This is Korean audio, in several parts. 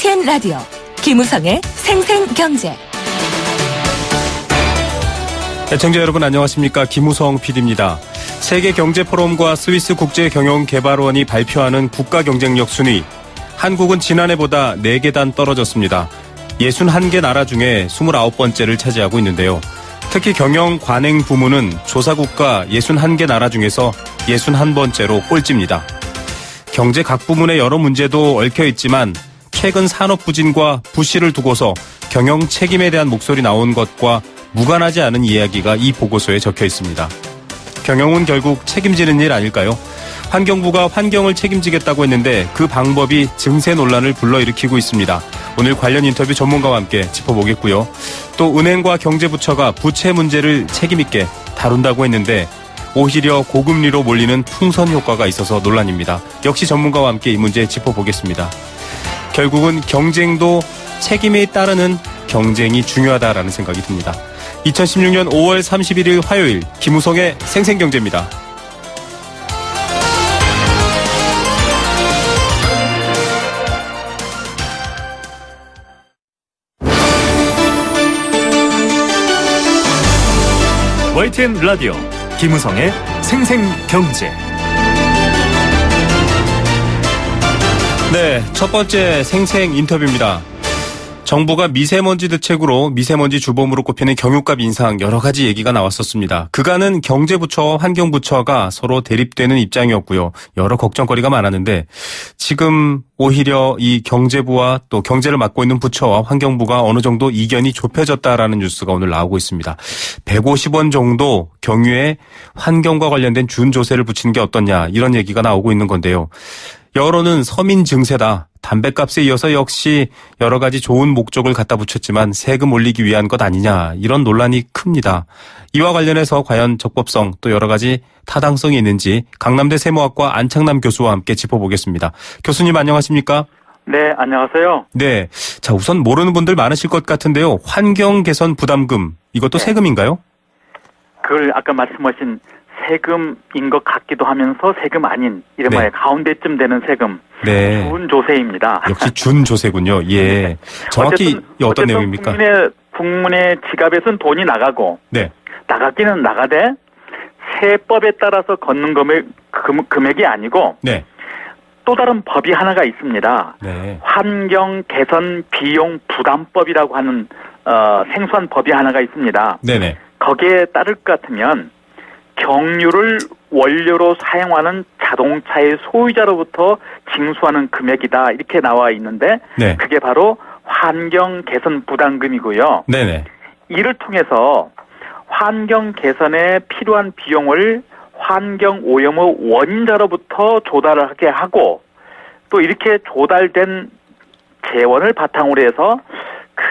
YTN 라디오 김우성의 생생경제. 애청자 여러분 안녕하십니까. 김우성 PD입니다. 세계경제포럼과 스위스국제경영개발원이 발표하는 국가경쟁력 순위. 한국은 지난해보다 4계단 떨어졌습니다. 61개 나라 중에 29번째를 차지하고 있는데요. 특히 경영 관행 부문은 조사국가 61개 나라 중에서 61번째로 꼴찌입니다. 경제 각 부문의 여러 문제도 얽혀 있지만 최근 산업 부진과 부실을 두고서 경영 책임에 대한 목소리 나온 것과 무관하지 않은 이야기가 이 보고서에 적혀 있습니다. 경영은 결국 책임지는 일 아닐까요? 환경부가 환경을 책임지겠다고 했는데 그 방법이 증세 논란을 불러일으키고 있습니다. 오늘 관련 인터뷰 전문가와 함께 짚어보겠고요. 또 은행과 경제부처가 부채 문제를 책임있게 다룬다고 했는데 오히려 고금리로 몰리는 풍선 효과가 있어서 논란입니다. 역시 전문가와 함께 이 문제 짚어보겠습니다. 결국은 경쟁도 책임에 따르는 경쟁이 중요하다라는 생각이 듭니다. 2016년 5월 31일 화요일 김우성의 생생경제입니다. YTN 라디오 김우성의 생생경제. 네, 첫 번째 생생 인터뷰입니다. 정부가 미세먼지 대책으로 미세먼지 주범으로 꼽히는 경유값 인상 여러 가지 얘기가 나왔었습니다. 그간은 경제부처와 환경부처가 서로 대립되는 입장이었고요. 여러 걱정거리가 많았는데 지금 오히려 이 경제부와 또 경제를 맡고 있는 부처와 환경부가 어느 정도 이견이 좁혀졌다라는 뉴스가 오늘 나오고 있습니다. 150원 정도 경유에 환경과 관련된 준조세를 붙이는 게 어떻냐 이런 얘기가 나오고 있는 건데요. 여론은 서민 증세다. 담뱃값에 이어서 역시 여러 가지 좋은 목적을 갖다 붙였지만 세금 올리기 위한 것 아니냐 이런 논란이 큽니다. 이와 관련해서 과연 적법성 또 여러 가지 타당성이 있는지 강남대 세무학과 안창남 교수와 함께 짚어보겠습니다. 교수님 안녕하십니까? 네, 안녕하세요. 네, 자 우선 모르는 분들 많으실 것 같은데요. 환경 개선 부담금 이것도 네. 세금인가요? 그걸 아까 말씀하신 세금인 것 같기도 하면서 세금 아닌 이른바 네. 가운데쯤 되는 세금. 네. 준조세입니다. 역시 준조세군요. 예. 정확히 어떤 내용입니까? 국민의 지갑에서는 돈이 나가고 네. 나가기는 나가되 세법에 따라서 걷는 금액이 아니고 네. 또 다른 법이 하나가 있습니다. 네. 환경 개선 비용 부담법이라고 하는 생소한 법이 하나가 있습니다. 네네. 거기에 따를 것 같으면 경유를 원료로 사용하는 자동차의 소유자로부터 징수하는 금액이다 이렇게 나와 있는데 네. 그게 바로 환경 개선 부담금이고요. 네네. 이를 통해서 환경 개선에 필요한 비용을 환경 오염의 원인자로부터 조달을 하게 하고 또 이렇게 조달된 재원을 바탕으로 해서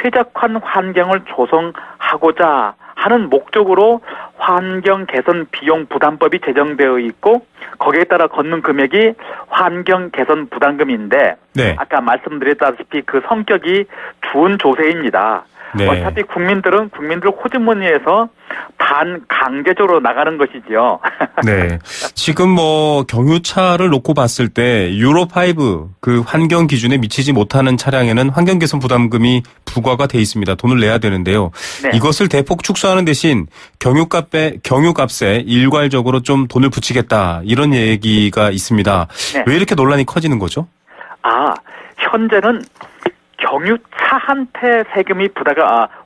쾌적한 환경을 조성하고자 하는 목적으로 환경 개선 비용 부담법이 제정되어 있고 거기에 따라 걷는 금액이 환경 개선 부담금인데 네. 아까 말씀드렸다시피 그 성격이 준조세입니다. 네. 어차피 국민들 호주머니에서 반강제적으로 나가는 것이죠. 네. 지금 뭐 경유차를 놓고 봤을 때 유로5 그 환경 기준에 미치지 못하는 차량에는 환경 개선 부담금이 부과가 돼 있습니다. 돈을 내야 되는데요. 네. 이것을 대폭 축소하는 대신 경유값에 일괄적으로 좀 돈을 붙이겠다 이런 얘기가 있습니다. 네. 왜 이렇게 논란이 커지는 거죠? 현재는 경유차한테 세금이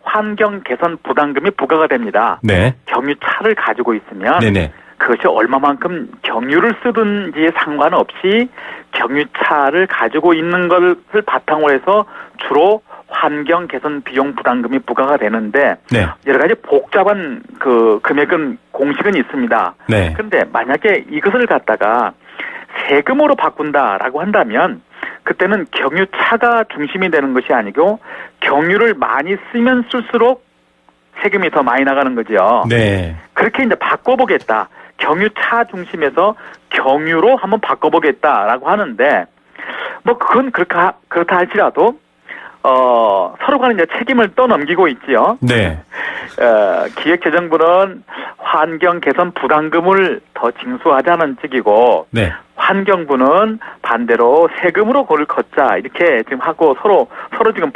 환경 개선 부담금이 부과가 됩니다. 네. 경유차를 가지고 있으면 네네. 그것이 얼마만큼 경유를 쓰든지 상관없이 경유차를 가지고 있는 것을 바탕으로 해서 주로 환경 개선 비용 부담금이 부과가 되는데 네. 여러 가지 복잡한 그 금액은 공식은 있습니다. 네. 그런데 만약에 이것을 갖다가 세금으로 바꾼다라고 한다면 그때는 경유차가 중심이 되는 것이 아니고 경유를 많이 쓰면 쓸수록 세금이 더 많이 나가는 거죠. 네. 그렇게 이제 바꿔보겠다. 경유차 중심에서 경유로 한번 바꿔보겠다라고 하는데 뭐 그건 그렇다 할지라도 서로가 이제 책임을 떠넘기고 있지요. 네. 기획재정부는 환경 개선 부담금을 더 징수하자는 측이고 네. 환경부는 반대로 세금으로 골을 걷자 이렇게 지금 하고 서로 지금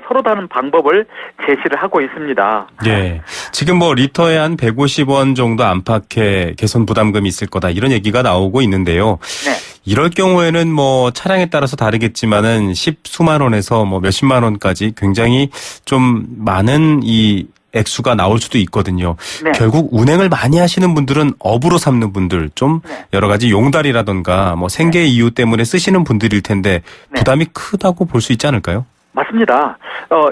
서로 다른 방법을 제시를 하고 있습니다. 예. 지금 뭐 리터에 한 150원 정도 안팎의 개선 부담금이 있을 거다 이런 얘기가 나오고 있는데요. 네. 이럴 경우에는 뭐 차량에 따라서 다르겠지만은 10수만 원에서 뭐 몇십만 원까지 굉장히 좀 많은 이 액수가 나올 수도 있거든요. 네. 결국 운행을 많이 하시는 분들은 업으로 삼는 분들 좀 네. 여러 가지 용달이라던가 뭐 생계 이유 때문에 쓰시는 분들일 텐데 네. 부담이 크다고 볼 수 있지 않을까요? 맞습니다.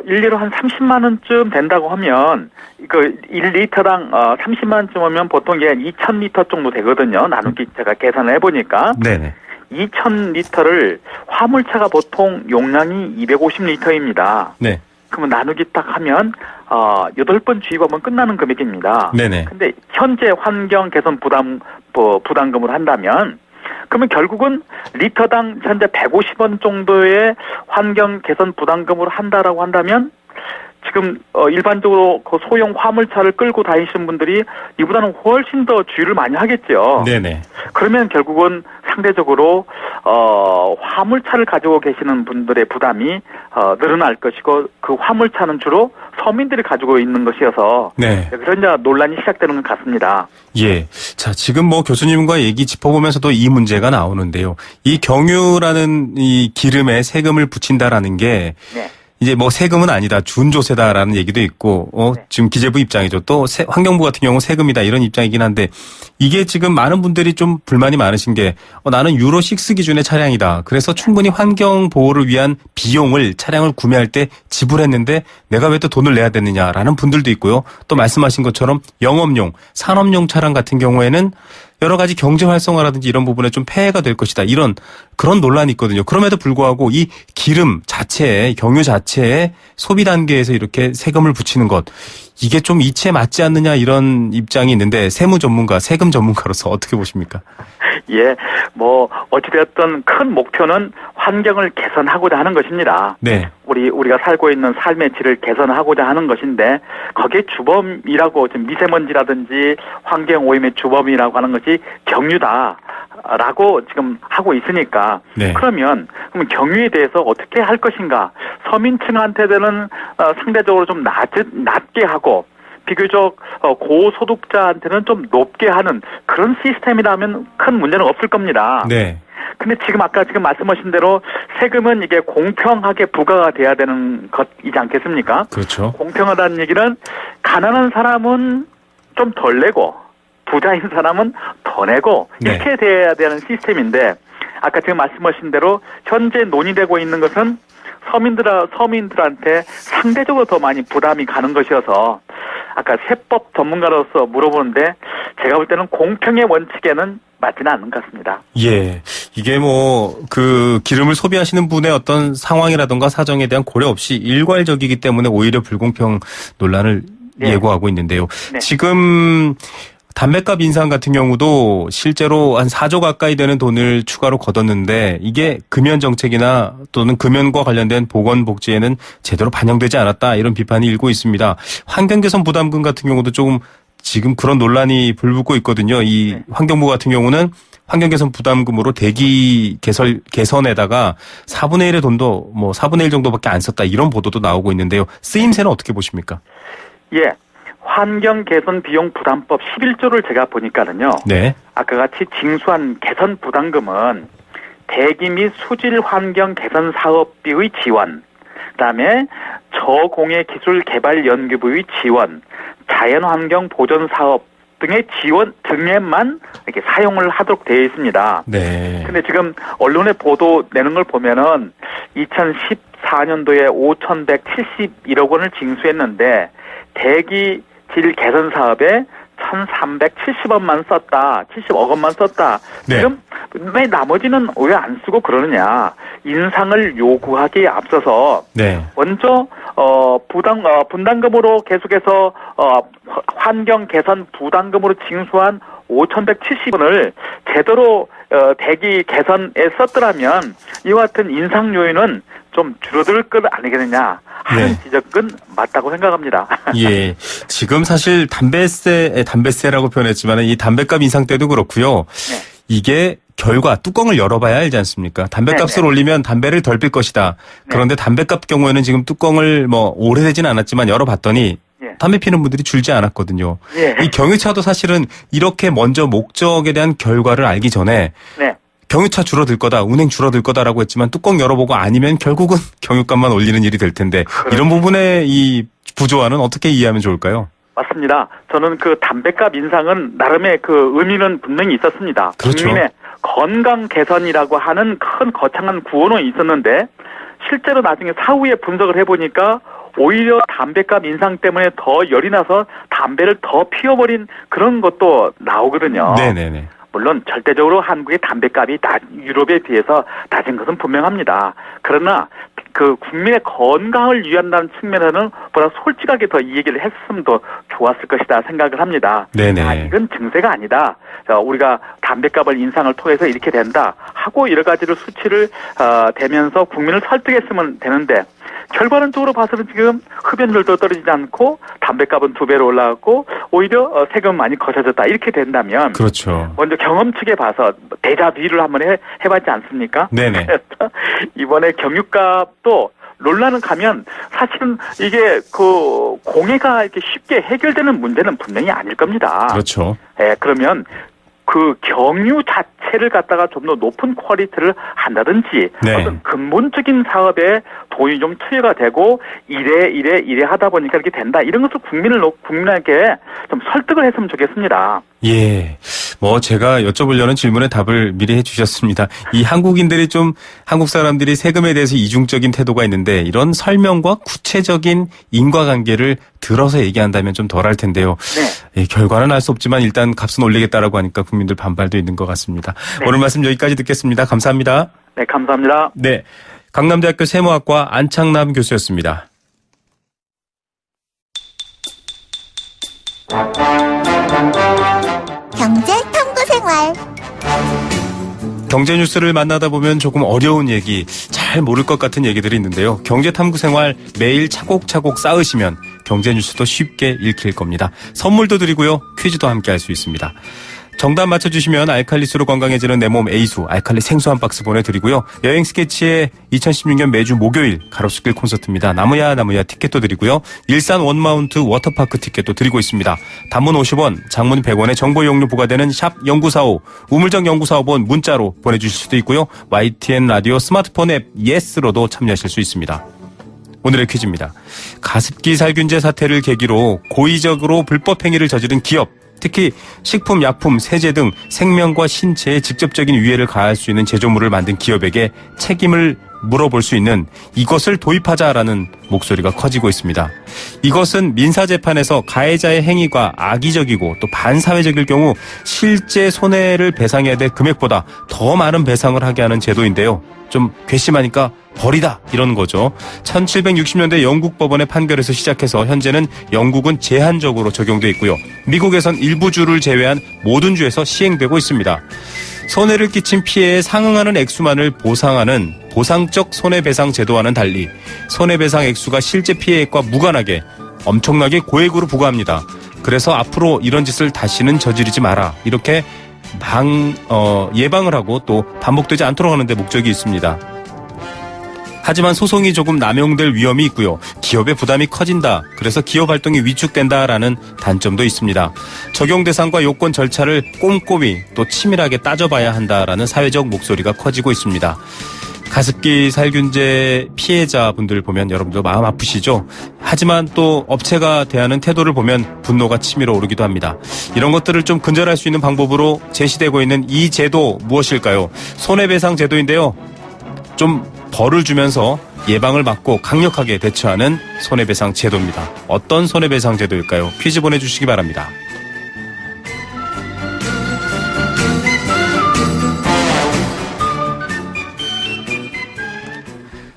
일리로 한 30만 원쯤 된다고 하면 그 1리터당 30만 원쯤 하면 보통 이게 2,000리터 정도 되거든요. 나누기 제가 계산을 해보니까 네네. 2,000리터를 화물차가 보통 용량이 250리터입니다. 네. 그러면 나누기 딱 하면 8번 주입하면 끝나는 금액입니다. 네네. 근데 현재 환경 개선 부담금으로 한다면 그러면 결국은 리터당 현재 150원 정도의 환경 개선 부담금으로 한다라고 한다면 지금 일반적으로 그 소형 화물차를 끌고 다니시는 분들이 이보다는 훨씬 더 주의를 많이 하겠죠. 네네. 그러면 결국은 상대적으로 화물차를 가지고 계시는 분들의 부담이 늘어날 것이고 그 화물차는 주로 서민들이 가지고 있는 것이어서 네. 그런 이제 논란이 시작되는 것 같습니다. 예. 자, 지금 뭐 교수님과 얘기 짚어보면서도 이 문제가 나오는데요. 이 경유라는 이 기름에 세금을 붙인다라는 게 네. 이제 뭐 세금은 아니다, 준조세다라는 얘기도 있고, 네. 지금 기재부 입장이죠. 또 환경부 같은 경우 세금이다 이런 입장이긴 한데 이게 지금 많은 분들이 좀 불만이 많으신 게 나는 유로 6 기준의 차량이다. 그래서 충분히 환경 보호를 위한 비용을 차량을 구매할 때 지불했는데 내가 왜 또 돈을 내야 되느냐라는 분들도 있고요. 또 말씀하신 것처럼 영업용, 산업용 차량 같은 경우에는 여러 가지 경제 활성화라든지 이런 부분에 좀 폐해가 될 것이다. 그런 논란이 있거든요. 그럼에도 불구하고 이 기름 자체에, 경유 자체에 소비 단계에서 이렇게 세금을 붙이는 것, 이게 좀 이치에 맞지 않느냐 이런 입장이 있는데 세무 전문가, 세금 전문가로서 어떻게 보십니까? 예, 뭐 어찌되었든 큰 목표는 환경을 개선하고자 하는 것입니다. 네. 우리가 살고 있는 삶의 질을 개선하고자 하는 것인데 거기에 주범이라고 지금 미세먼지라든지 환경 오염의 주범이라고 하는 것이 경유다라고 지금 하고 있으니까 네. 그럼 경유에 대해서 어떻게 할 것인가? 서민층한테는 상대적으로 좀 낮게 하고 비교적 고소득자한테는 좀 높게 하는 그런 시스템이라면 큰 문제는 없을 겁니다. 네. 근데 아까 말씀하신 대로 세금은 이게 공평하게 부과가 돼야 되는 것이지 않겠습니까? 그렇죠. 공평하다는 얘기는 가난한 사람은 좀 덜 내고 부자인 사람은 더 내고 네. 이렇게 돼야 되는 시스템인데 아까 지금 말씀하신 대로 현재 논의되고 있는 것은 서민들한테 상대적으로 더 많이 부담이 가는 것이어서 아까 세법 전문가로서 물어보는데 제가 볼 때는 공평의 원칙에는 맞지는 않는 것 같습니다. 예. 이게 그 기름을 소비하시는 분의 어떤 상황이라든가 사정에 대한 고려 없이 일괄적이기 때문에 오히려 불공평 논란을 네. 예고하고 있는데요. 네. 지금 담뱃값 인상 같은 경우도 실제로 한 4조 가까이 되는 돈을 추가로 걷었는데 이게 금연 정책이나 또는 금연과 관련된 보건복지에는 제대로 반영되지 않았다 이런 비판이 일고 있습니다. 환경개선 부담금 같은 경우도 조금 지금 그런 논란이 불붙고 있거든요. 이 환경부 같은 경우는 환경개선 부담금으로 대기 개선에다가 4분의 1의 돈도 4분의 1 정도밖에 안 썼다 이런 보도도 나오고 있는데요. 쓰임새는 어떻게 보십니까? 예. 환경 개선 비용 부담법 11조를 제가 보니까는요. 네. 아까 같이 징수한 개선 부담금은 대기 및 수질 환경 개선 사업비의 지원, 그다음에 저공해 기술 개발 연구부의 지원, 자연환경 보존 사업 등의 지원 등에만 이렇게 사용을 하도록 되어 있습니다. 네. 근데 지금 언론에 보도 내는 걸 보면은 2014년도에 5,171억 원을 징수했는데 대기 질 개선 사업에 1,370원만 썼다. 70억 원만 썼다. 네. 지금 왜 나머지는 왜 안 쓰고 그러느냐. 인상을 요구하기에 앞서서 네. 먼저 분담금으로 계속해서 환경 개선 부담금으로 징수한 5,170원을 제대로 대기 개선에 썼더라면 이와 같은 인상 요인은 좀 줄어들 것 아니겠느냐 하는 네. 지적은 맞다고 생각합니다. 예. 지금 사실 담배세라고 표현했지만 이 담배값 인상 때도 그렇고요. 네. 이게 결과 뚜껑을 열어봐야 알지 않습니까? 담배값을 네네. 올리면 담배를 덜 필 것이다. 그런데 담배값 경우에는 지금 뚜껑을 뭐 오래되진 않았지만 열어봤더니 예. 담배 피는 분들이 줄지 않았거든요. 예. 이 경유차도 사실은 이렇게 먼저 목적에 대한 결과를 알기 전에 네. 경유차 줄어들 거다, 운행 줄어들 거다라고 했지만 뚜껑 열어보고 아니면 결국은 경유값만 올리는 일이 될 텐데 이런 부분의 이 부조화는 어떻게 이해하면 좋을까요? 맞습니다. 저는 그 담배값 인상은 나름의 그 의미는 분명히 있었습니다. 그렇죠. 국민의 건강 개선이라고 하는 큰 거창한 구호는 있었는데 실제로 나중에 사후에 분석을 해보니까 오히려 담배값 인상 때문에 더 열이 나서 담배를 더 피워버린 그런 것도 나오거든요. 네네네. 물론 절대적으로 한국의 담배값이 유럽에 비해서 낮은 것은 분명합니다. 그러나 그 국민의 건강을 위한다는 측면에서는 보다 솔직하게 더 이 얘기를 했으면 더 좋았을 것이다 생각을 합니다. 네네. 이건 증세가 아니다. 우리가 담배값을 인상을 통해서 이렇게 된다 하고 여러 가지를 수치를 대면서 국민을 설득했으면 되는데 결과론적으로 봐서는 지금 흡연율도 떨어지지 않고 담배값은 2배로 올라갔고 오히려 세금 많이 거쳐졌다 이렇게 된다면 그렇죠. 먼저 경험측에 봐서 대자비를 한번 해봤지 않습니까? 네네. 그래서 이번에 경유값도 논란은 가면 사실은 이게 그 공해가 이렇게 쉽게 해결되는 문제는 분명히 아닐 겁니다. 그렇죠. 예, 그러면 그 경유 자체를 갖다가 좀 더 높은 퀄리티를 한다든지 네. 어떤 근본적인 사업에 돈이 좀 투여가 되고 이래 하다 보니까 이렇게 된다. 이런 것을 국민에게 좀 설득을 했으면 좋겠습니다. 예. 뭐 제가 여쭤보려는 질문에 답을 미리 해주셨습니다. 이 한국인들이 좀 한국 사람들이 세금에 대해서 이중적인 태도가 있는데 이런 설명과 구체적인 인과관계를 들어서 얘기한다면 좀 덜할 텐데요. 네. 예, 결과는 알 수 없지만 일단 값은 올리겠다라고 하니까 국민들 반발도 있는 것 같습니다. 네. 오늘 말씀 여기까지 듣겠습니다. 감사합니다. 네, 감사합니다. 네. 강남대학교 세무학과 안창남 교수였습니다. 경제 탐구 생활. 경제 뉴스를 만나다 보면 조금 어려운 얘기, 잘 모를 것 같은 얘기들이 있는데요. 경제 탐구 생활 매일 차곡차곡 쌓으시면 경제 뉴스도 쉽게 읽힐 겁니다. 선물도 드리고요. 퀴즈도 함께 할 수 있습니다. 정답 맞춰주시면 알칼리수로 건강해지는 내 몸 A수 알칼리 생수 한 박스 보내드리고요. 여행 스케치의 2016년 매주 목요일 가로수길 콘서트입니다. 나무야 티켓도 드리고요. 일산 원마운트 워터파크 티켓도 드리고 있습니다. 단문 50원, 장문 100원의 정보 이용료 부과되는 샵 0945 우물정 0945번 문자로 보내주실 수도 있고요. YTN 라디오 스마트폰 앱 예스로도 참여하실 수 있습니다. 오늘의 퀴즈입니다. 가습기 살균제 사태를 계기로 고의적으로 불법 행위를 저지른 기업, 특히 식품, 약품, 세제 등 생명과 신체에 직접적인 위해를 가할 수 있는 제조물을 만든 기업에게 책임을 물어볼 수 있는 이것을 도입하자라는 목소리가 커지고 있습니다. 이것은 민사재판에서 가해자의 행위가 악의적이고 또 반사회적일 경우 실제 손해를 배상해야 될 금액보다 더 많은 배상을 하게 하는 제도인데요. 좀 괘씸하니까 버리다 이런 거죠. 1760년대 영국 법원의 판결에서 시작해서 현재는 영국은 제한적으로 적용돼 있고요. 미국에선 일부 주를 제외한 모든 주에서 시행되고 있습니다. 손해를 끼친 피해에 상응하는 액수만을 보상하는 보상적 손해배상 제도와는 달리 손해배상 액수가 실제 피해액과 무관하게 엄청나게 고액으로 부과합니다. 그래서 앞으로 이런 짓을 다시는 저지르지 마라. 이렇게 예방을 하고 또 반복되지 않도록 하는 데 목적이 있습니다. 하지만 소송이 조금 남용될 위험이 있고요. 기업의 부담이 커진다. 그래서 기업 활동이 위축된다라는 단점도 있습니다. 적용 대상과 요건 절차를 꼼꼼히 또 치밀하게 따져봐야 한다라는 사회적 목소리가 커지고 있습니다. 가습기 살균제 피해자분들 보면 여러분도 마음 아프시죠? 하지만 또 업체가 대하는 태도를 보면 분노가 치밀어 오르기도 합니다. 이런 것들을 좀 근절할 수 있는 방법으로 제시되고 있는 이 제도 무엇일까요? 손해배상 제도인데요. 좀 벌을 주면서 예방을 막고 강력하게 대처하는 손해배상 제도입니다. 어떤 손해배상 제도일까요? 퀴즈 보내주시기 바랍니다.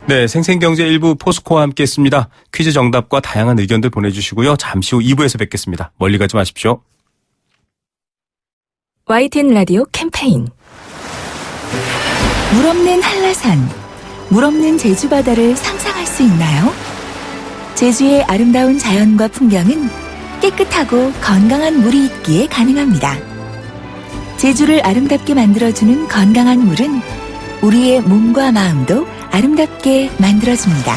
네, 생생경제 1부 포스코와 함께했습니다. 퀴즈 정답과 다양한 의견들 보내주시고요. 잠시 후 2부에서 뵙겠습니다. 멀리 가지 마십시오. YTN 라디오 캠페인 물 없는 한라산, 물 없는 제주 바다를 상상할 수 있나요? 제주의 아름다운 자연과 풍경은 깨끗하고 건강한 물이 있기에 가능합니다. 제주를 아름답게 만들어주는 건강한 물은 우리의 몸과 마음도 아름답게 만들어줍니다.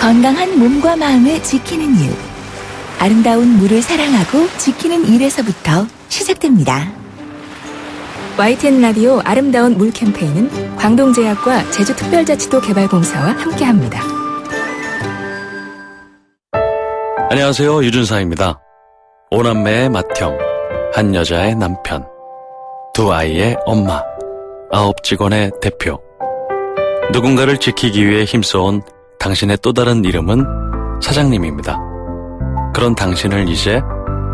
건강한 몸과 마음을 지키는 일. 아름다운 물을 사랑하고 지키는 일에서부터 시작됩니다. YTN 라디오 아름다운 물 캠페인은 광동제약과 제주특별자치도 개발공사와 함께합니다. 안녕하세요. 유준상입니다. 5남매의 맏형, 한 여자의 남편, 2아이의 엄마, 9직원의 대표. 누군가를 지키기 위해 힘써온 당신의 또 다른 이름은 사장님입니다. 그런 당신을 이제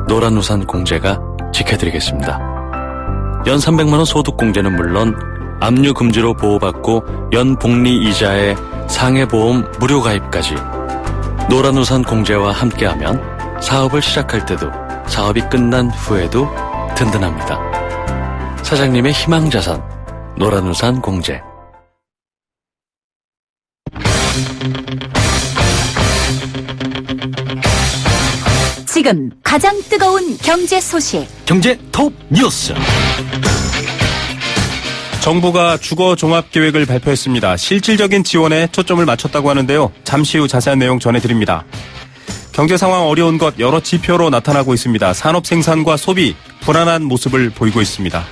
노란우산 공제가 지켜드리겠습니다. 연 300만원 소득공제는 물론 압류 금지로 보호받고 연 복리 이자에 상해보험 무료 가입까지 노란우산 공제와 함께하면 사업을 시작할 때도 사업이 끝난 후에도 든든합니다. 사장님의 희망자산 노란우산 공제. 지금 가장 뜨거운 경제 소식. 경제 톱 뉴스. 정부가 주거 종합 계획을 발표했습니다. 실질적인 지원에 초점을 맞췄다고 하는데요. 잠시 후 자세한 내용 전해드립니다. 경제 상황 어려운 것 여러 지표로 나타나고 있습니다. 산업 생산과 소비 불안한 모습을 보이고 있습니다.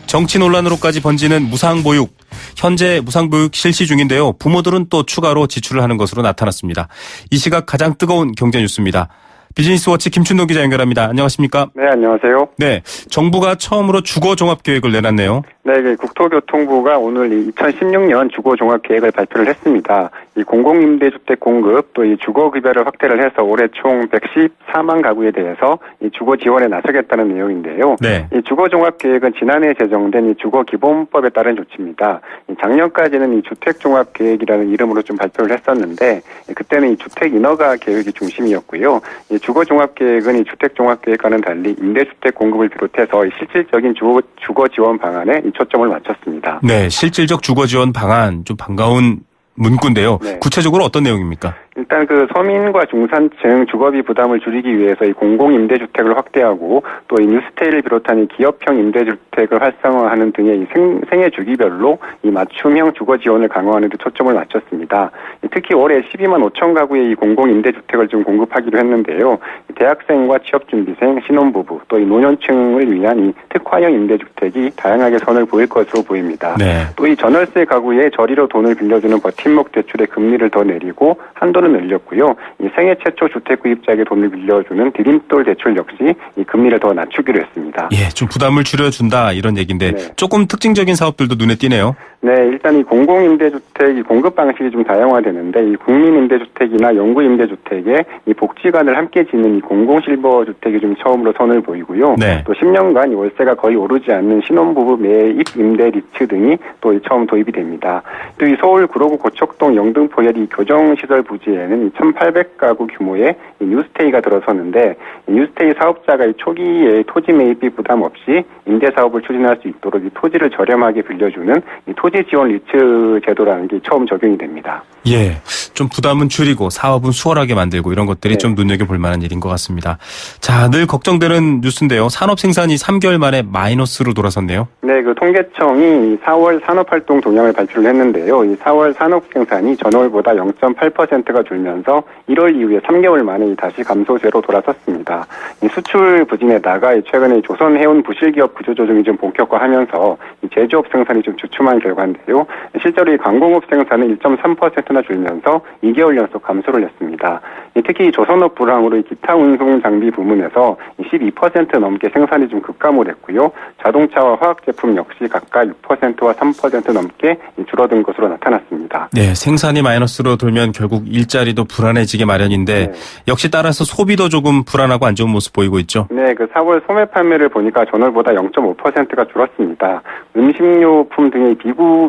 정치 논란으로까지 번지는 무상보육. 현재 무상보육 실시 중인데요. 부모들은 또 추가로 지출을 하는 것으로 나타났습니다. 이 시각 가장 뜨거운 경제 뉴스입니다. 비즈니스워치 김춘동 기자 연결합니다. 안녕하십니까? 네, 안녕하세요. 네, 정부가 처음으로 주거 종합 계획을 내놨네요. 네, 국토교통부가 오늘 2016년 주거 종합 계획을 발표를 했습니다. 이 공공임대주택 공급 또 이 주거 급여를 확대를 해서 올해 총 114만 가구에 대해서 이 주거 지원에 나서겠다는 내용인데요. 네. 이 주거 종합 계획은 지난해 제정된 이 주거 기본법에 따른 조치입니다. 작년까지는 이 주택 종합 계획이라는 이름으로 좀 발표를 했었는데 그때는 이 주택 인허가 계획이 중심이었고요. 이 주거 종합 계획은 이 주택 종합 계획과는 달리 임대주택 공급을 비롯해서 이 실질적인 주거 지원 방안에 이 초점을 맞췄습니다. 네, 실질적 주거 지원 방안 좀 반가운 문구인데요. 네. 구체적으로 어떤 내용입니까? 일단 서민과 중산층 주거비 부담을 줄이기 위해서 이 공공임대주택을 확대하고 또 이 뉴스테이를 비롯한 이 기업형 임대주택을 활성화하는 등의 이 생애 주기별로 이 맞춤형 주거 지원을 강화하는 데 초점을 맞췄습니다. 특히 올해 12만 5천 가구의 이 공공임대주택을 좀 공급하기로 했는데요. 대학생과 취업준비생, 신혼부부 또 이 노년층을 위한 이 특화형 임대주택이 다양하게 선을 보일 것으로 보입니다. 네. 또 이 전월세 가구에 저리로 돈을 빌려주는 버팀목 대출의 금리를 더 내리고 한도는 늘렸고요. 이 생애 최초 주택 구입자에게 돈을 빌려주는 디딤돌 대출 역시 이 금리를 더 낮추기로 했습니다. 예, 좀 부담을 줄여준다 이런 얘기인데 네. 조금 특징적인 사업들도 눈에 띄네요. 네, 일단 이 공공임대주택 이 공급 방식이 좀 다양화되는데 이 국민임대주택이나 영구임대주택에 이 복지관을 함께 짓는 이 공공실버주택이 좀 처음으로 선을 보이고요. 네. 또 10년간 이 월세가 거의 오르지 않는 신혼부부 매입 임대 리츠 등이 또 처음 도입이 됩니다. 또 이 서울 구로구 고척동 영등포역 이 교정시설 부지에는 1,800가구 규모의 이 뉴스테이가 들어서는데 이 뉴스테이 사업자가 이 초기에 토지 매입비 부담 없이 임대 사업을 추진할 수 있도록 이 토지를 저렴하게 빌려주는 이 토지 지원 리츠 제도라는 게 처음 적용이 됩니다. 예, 좀 부담은 줄이고 사업은 수월하게 만들고 이런 것들이 네. 좀 눈여겨볼 만한 일인 것 같습니다. 자, 늘 걱정되는 뉴스인데요. 산업 생산이 3개월 만에 마이너스로 돌아섰네요. 네, 통계청이 4월 산업활동 동향을 발표를 했는데요. 이 4월 산업 생산이 전월보다 0.8%가 줄면서 1월 이후에 3개월 만에 다시 감소세로 돌아섰습니다. 이 수출 부진에다가 최근에 조선 해운 부실기업 구조조정이 좀 본격화하면서 이 제조업 생산이 좀 주춤한 결과인데요. 실제로 이 광공업 생산은 1.3%나 줄면서 2개월 연속 감소를 했습니다. 특히 조선업 불황으로 이 기타 운송 장비 부문에서 12% 넘게 생산이 좀 급감을 했고요. 자동차와 화학 제품 역시 각각 6%와 3% 넘게 줄어든 것으로 나타났습니다. 네, 생산이 마이너스로 돌면 결국 일자리도 불안해지게 마련인데 네. 역시 따라서 소비도 조금 불안하고 안 좋은 모습 보이고 있죠. 네, 4월 소매 판매를 보니까 전월보다 0.5%가 줄었습니다. 음식료품 등의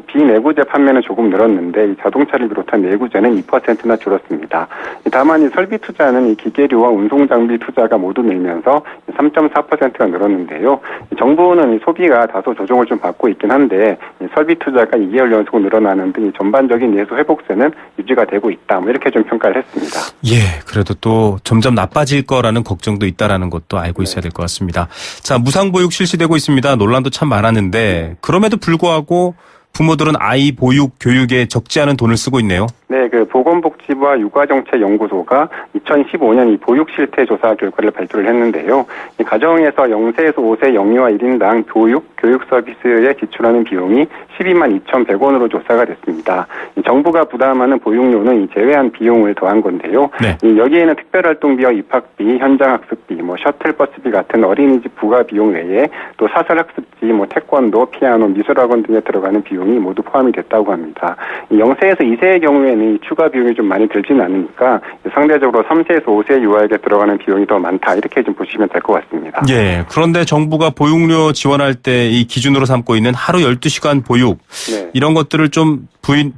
비내구재 판매는 조금 늘었는데 이 자동차를 비롯한 내구재는 2%나 줄었습니다. 다만 이 설비 투자는 이 기계류와 운송 장비 투자가 모두 늘면서 3.4%가 늘었는데요. 정부는 이 소비가 다소 조정을 좀 받고 있긴 한데 이 설비 투자가 2개월 연속 늘어나는 등 이 전반적인 내수 회복세는 유지가 되고 있다. 뭐 이렇게 좀 평가를 했습니다. 예, 그래도 또 점점 나빠질 거라는 걱정도 있다라는 것도 알고 있어야 될 것 같습니다. 자, 무상보육 실시되고 있습니다. 논란도 참 많았는데 그럼에도 불구하고 부모들은 아이 보육, 교육에 적지 않은 돈을 쓰고 있네요. 네, 그 보건복지부와 육아정책연구소가 2015년 이 보육 실태 조사 결과를 발표를 했는데요. 이 가정에서 0세에서 5세 영유아 1인당 교육 서비스에 지출하는 비용이 12만 2,100원으로 조사가 됐습니다. 이 정부가 부담하는 보육료는 이 제외한 비용을 더한 건데요. 네. 이 여기에는 특별활동비와 입학비, 현장학습비, 뭐 셔틀버스비 같은 어린이집 부가 비용 외에 또 사설학습지, 뭐 태권도, 피아노, 미술학원 등에 들어가는 비용이 모두 포함이 됐다고 합니다. 이 0세에서 2세의 경우에는 이 추가 비용이 좀 많이 들지는 않으니까 상대적으로 3세에서 5세 유아에게 들어가는 비용이 더 많다 이렇게 좀 보시면 될 것 같습니다. 예, 그런데 정부가 보육료 지원할 때 이 기준으로 삼고 있는 하루 12시간 보육 네. 이런 것들을 좀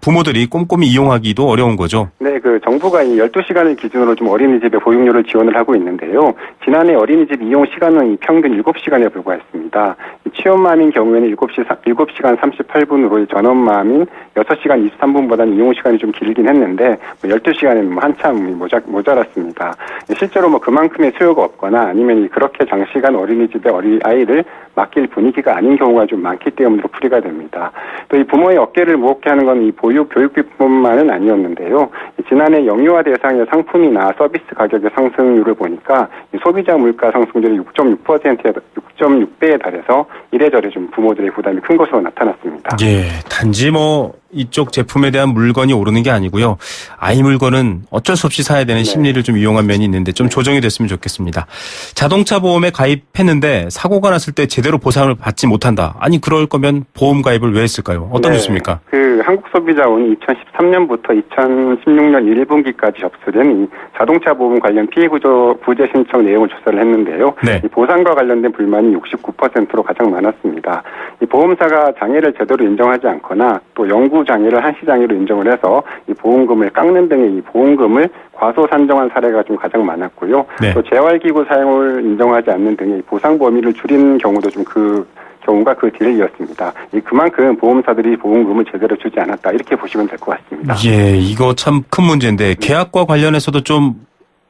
부모들이 꼼꼼히 이용하기도 어려운 거죠. 네, 그 정부가 이 12시간을 기준으로 좀 어린이집에 보육료를 지원을 하고 있는데요. 지난해 어린이집 이용 시간은 평균 7시간에 불과했습니다. 취업맘인 경우에는 7시간 38분으로 전업맘인 6시간 23분보다는 이용 시간이 좀 길긴 했는데 12시간에는 한참 모자랐습니다. 실제로 그만큼의 수요가 없거나 아니면 그렇게 장시간 어린이집에 아이를 맡길 분위기가 아닌 경우가 좀 많기 때문에 풀이가 됩니다. 또 이 부모의 어깨를 무겁게 하는 건 이 보육 교육비뿐만은 아니었는데요. 지난해 영유아 대상의 상품이나 서비스 가격의 상승률을 보니까 이 소비자 물가 상승률이 6.6배에 달해서 이래저래 좀 부모들의 부담이 큰 것으로 나타났습니다. 예, 단지 이쪽 제품에 대한 물건이 오르는 게 아니고요. 아이 물건은 어쩔 수 없이 사야 되는 심리를 좀 이용한 면이 있는데 좀 조정이 됐으면 좋겠습니다. 자동차 보험에 가입했는데 사고가 났을 때 제대로 보상을 받지 못한다. 아니 그럴 거면 보험 가입을 왜 했을까요? 어떤 뉴스입니까? 그 한국소비자원이 2013년부터 2016년 1분기까지 접수된 이 자동차 보험 관련 피해 구제 신청 내용을 조사를 했는데요. 네. 이 보상과 관련된 불만이 69%로 가장 많았습니다. 이 보험사가 장애를 제대로 인정하지 않거나 또 영구 장애를 한시 장애로 인정을 해서 이 보험금을 깎는 등의 이 보험금을 과소 산정한 사례가 좀 가장 많았고요. 네. 또 재활기구 사용을 인정하지 않는 등의 보상 범위를 줄이는 경우도 좀 경우가 그 뒤를 이었습니다. 그만큼 보험사들이 보험금을 제대로 주지 않았다 이렇게 보시면 될 것 같습니다. 예, 이거 참 큰 문제인데 계약과 관련해서도 좀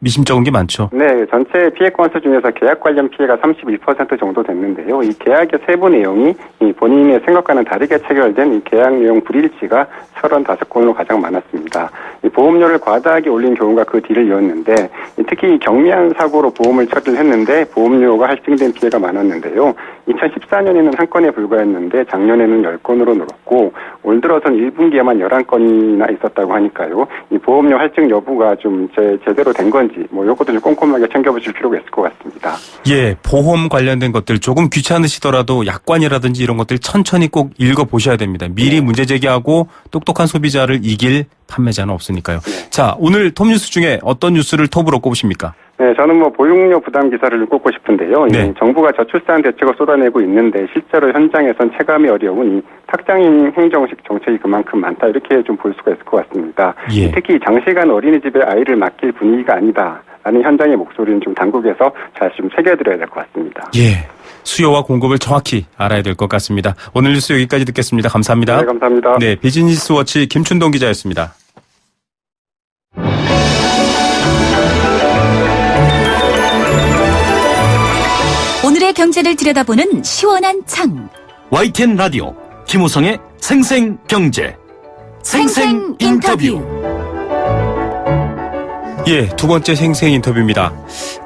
미심쩍은 게 많죠. 네, 전체 피해 건수 중에서 계약 관련 피해가 31% 정도 됐는데요. 이 계약의 세부 내용이 이 본인의 생각과는 다르게 체결된 이 계약 내용 불일치가 35건으로 가장 많았습니다. 이 보험료를 과다하게 올린 경우가 그 뒤를 이었는데 특히 경미한 사고로 보험을 처리를 했는데 보험료가 할증된 피해가 많았는데요. 2014년에는 1건에 불과했는데 작년에는 10건으로 늘었고 올 들어서는 1분기에만 11건이나 있었다고 하니까요. 이 보험료 할증 여부가 좀 제대로 된 건지 이것도 좀 꼼꼼하게 챙겨보실 필요가 있을 것 같습니다. 예, 보험 관련된 것들 조금 귀찮으시더라도 약관이라든지 이런 것들 천천히 꼭 읽어보셔야 됩니다. 미리 문제 제기하고 똑똑한 소비자를 이길 판매자는 없으니까요. 네. 자, 오늘 톱뉴스 중에 어떤 뉴스를 톱으로 꼽으십니까? 네, 저는 보육료 부담 기사를 꼽고 싶은데요. 네. 정부가 저출산 대책을 쏟아내고 있는데 실제로 현장에선 체감이 어려운 이 탁장인 행정식 정책이 그만큼 많다 이렇게 좀 볼 수가 있을 것 같습니다. 예. 특히 장시간 어린이집에 아이를 맡길 분위기가 아니다라는 현장의 목소리는 좀 당국에서 잘 좀 새겨드려야 될 것 같습니다. 예, 수요와 공급을 정확히 알아야 될 것 같습니다. 오늘 뉴스 여기까지 듣겠습니다. 감사합니다. 네, 감사합니다. 네, 비즈니스워치 김춘동 기자였습니다. 오늘의 경제를 들여다보는 시원한 창. YTN 라디오 김우성의 생생경제 생생 인터뷰. 예, 두 번째 생생 인터뷰입니다.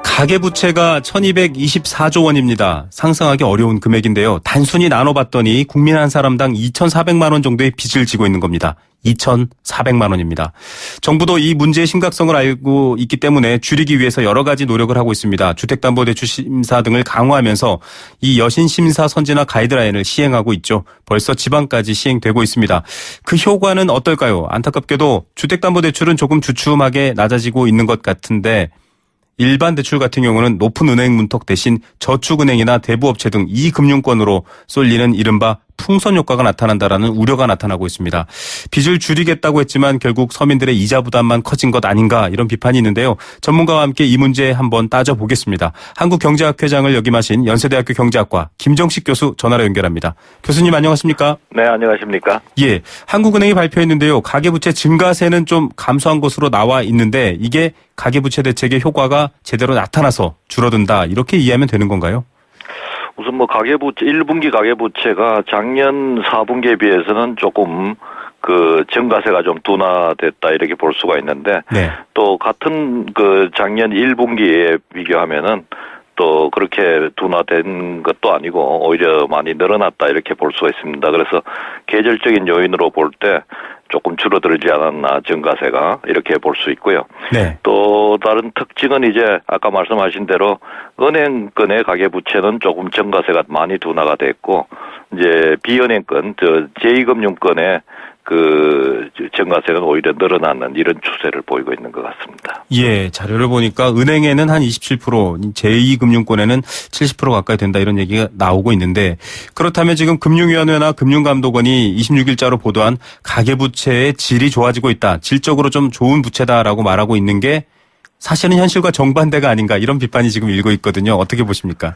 가계부채가 1224조 원입니다. 상상하기 어려운 금액인데요. 단순히 나눠봤더니 국민 한 사람당 2,400만 원 정도의 빚을 지고 있는 겁니다. 2,400만 원입니다. 정부도 이 문제의 심각성을 알고 있기 때문에 줄이기 위해서 여러 가지 노력을 하고 있습니다. 주택담보대출 심사 등을 강화하면서 이 여신심사 선진화 가이드라인을 시행하고 있죠. 벌써 지방까지 시행되고 있습니다. 그 효과는 어떨까요? 안타깝게도 주택담보대출은 조금 주춤하게 낮아지고 있는 것 같은데 일반 대출 같은 경우는 높은 은행 문턱 대신 저축은행이나 대부업체 등 이 금융권으로 쏠리는 이른바 풍선 효과가 나타난다라는 우려가 나타나고 있습니다. 빚을 줄이겠다고 했지만 결국 서민들의 이자 부담만 커진 것 아닌가 이런 비판이 있는데요. 전문가와 함께 이 문제 한번 따져보겠습니다. 한국경제학회장을 역임하신 연세대학교 경제학과 김정식 교수 전화로 연결합니다. 교수님 안녕하십니까? 네, 안녕하십니까? 예, 한국은행이 발표했는데요. 가계부채 증가세는 좀 감소한 것으로 나와 있는데 이게 가계부채 대책의 효과가 제대로 나타나서 줄어든다 이렇게 이해하면 되는 건가요? 우선 뭐 가계부채 1분기 가계부채가 작년 4분기에 비해서는 조금 그 증가세가 좀 둔화됐다 이렇게 볼 수가 있는데 네. 또 같은 그 작년 1분기에 비교하면은 또 그렇게 둔화된 것도 아니고 오히려 많이 늘어났다 이렇게 볼 수가 있습니다. 그래서 계절적인 요인으로 볼 때 조금 줄어들지 않았나 증가세가 이렇게 볼 수 있고요. 네. 또 다른 특징은 이제 아까 말씀하신 대로 은행권의 가계부채는 조금 증가세가 많이 둔화가 됐고 이제 비은행권 제2금융권의 그 증가세는 오히려 늘어나는 이런 추세를 보이고 있는 것 같습니다. 예, 자료를 보니까 은행에는 한 27%, 제2금융권에는 70% 가까이 된다 이런 얘기가 나오고 있는데 그렇다면 지금 금융위원회나 금융감독원이 26일자로 보도한 가계부채의 질이 좋아지고 있다. 질적으로 좀 좋은 부채다라고 말하고 있는 게 사실은 현실과 정반대가 아닌가 이런 비판이 지금 일고 있거든요. 어떻게 보십니까?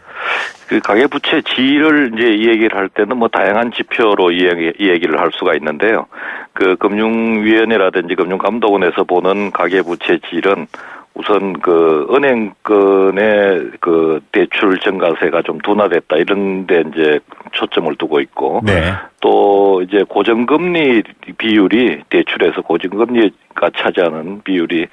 그 가계부채 질을 이제 이 얘기를 할 때는 뭐 다양한 지표로 이 얘기를 할 수가 있는데요. 그 금융위원회라든지 금융감독원에서 보는 가계부채 질은 우선 그 은행권의 그 대출 증가세가 좀 둔화됐다 이런 데 이제 초점을 두고 있고 네. 또 이제 고정금리 비율이 대출에서 고정금리가 차지하는 비율이